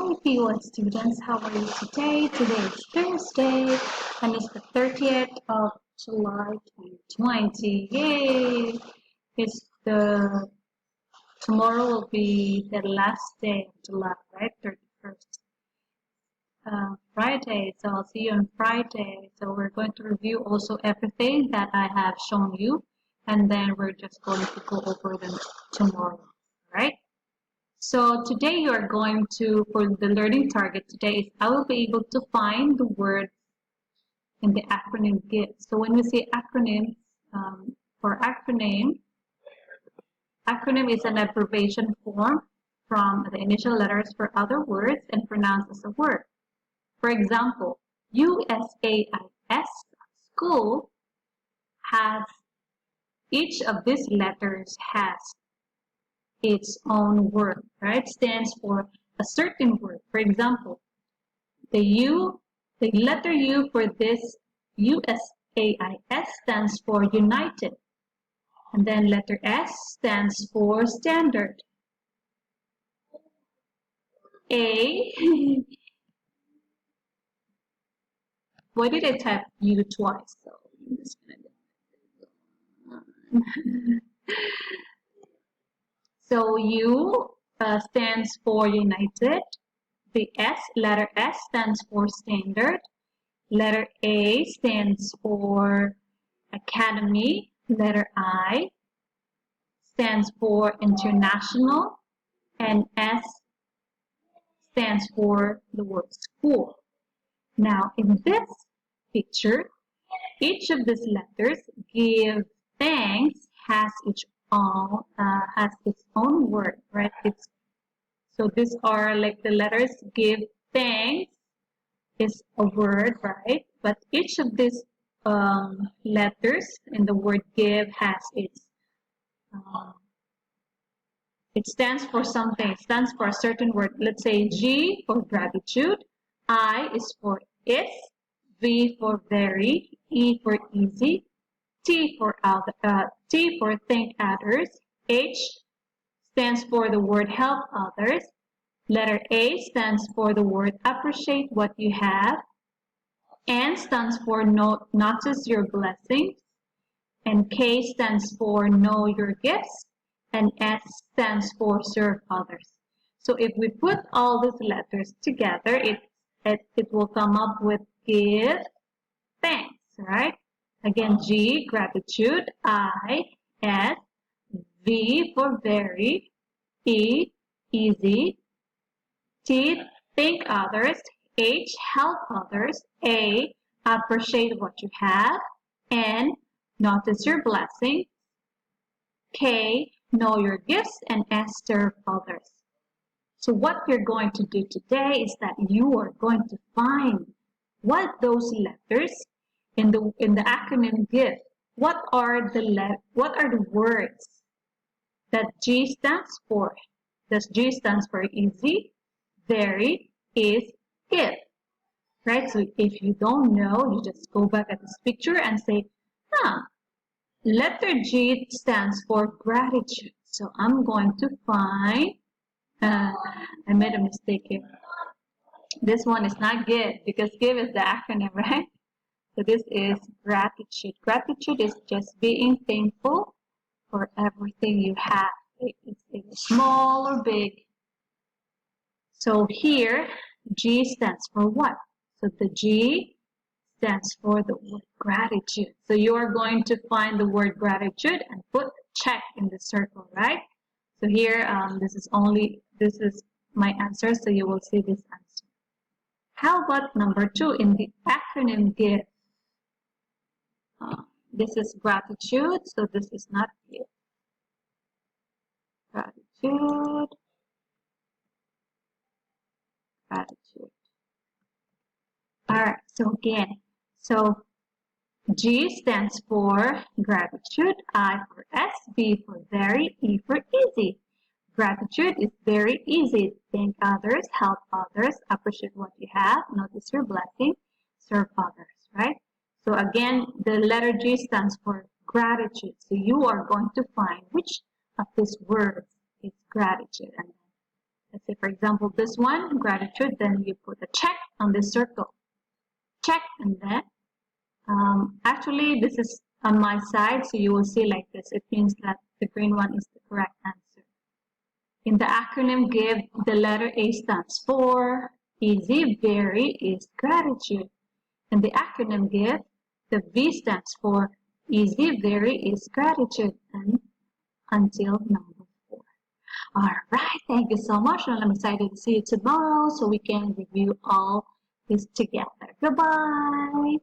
Hi POS students, how are you today? Today is Thursday and it's the 30th of July 2020. Yay! Tomorrow will be the last day of July, right? 31st. Friday, so I'll see you on Friday. So we're going to review also everything that I have shown you, and then we're just going to go over them tomorrow, right? So today you are going to, for the learning target today, is I will be able to find the words in the acronym GIVE. So when we say acronyms, for acronym is an abbreviation form from the initial letters for other words and pronounced as a word. For example, USAIS, school, has, each of these letters has its own word, right? Stands for a certain word. For example, the letter U for this USAIS stands for United. And then letter S stands for Standard. A, why did I type U twice? So I'm just gonna do So U stands for United. The letter S stands for Standard. Letter A stands for Academy. Letter I stands for International. And S stands for the word school. Now, in this picture, each of these letters give thanks has its own word, right? So these are like the letters give thanks is a word, right? But each of these letters in the word give has it stands for something. It stands for a certain word. Let's say G for gratitude, I is for is, V for very, E for easy, T for thank others, H stands for the word help others, letter A stands for the word appreciate what you have, N stands for notice your blessings, and K stands for know your gifts, and S stands for serve others. So if we put all these letters together, it will come up with give thanks, right? Again, G, gratitude, I, S, V for very, E, easy, T, thank others, H, help others, A, appreciate what you have, N, notice your blessings, K, know your gifts, and S, serve others. So what you're going to do today is that you are going to find what those letters in the acronym GIVE. What are the words that G stands for? Does G stands for easy, very, is, give, right? So if you don't know, you just go back at this picture and say, letter G stands for gratitude. So I'm going to find, I made a mistake here. This one is not give because give is the acronym, right? So this is gratitude. Gratitude is just being thankful for everything you have. It's small or big. So here, G stands for what? So the G stands for the word gratitude. So you are going to find the word gratitude and put check in the circle, right? So here, this is my answer, so you will see this answer. How about number 2 in the acronym GIVE? This is gratitude, so this is not GIVE. Gratitude. Gratitude. Alright, so again, so G stands for gratitude, I for S, V for very, E for easy. Gratitude is very easy. Thank others, help others, appreciate what you have, notice your blessing, serve others, right? So again, the letter G stands for gratitude. So you are going to find which of these words is gratitude. And Let's say, for example, this one, gratitude, then you put a check on this circle. Check, and then actually this is on my side, so you will see like this. It means that the green one is the correct answer. In the acronym GIVE, the letter A stands for easy, very is gratitude. In the acronym GIVE, the V stands for easy, very is gratitude. And until number 4. All right, thank you so much. And I'm excited to see you tomorrow so we can review all this together. Goodbye.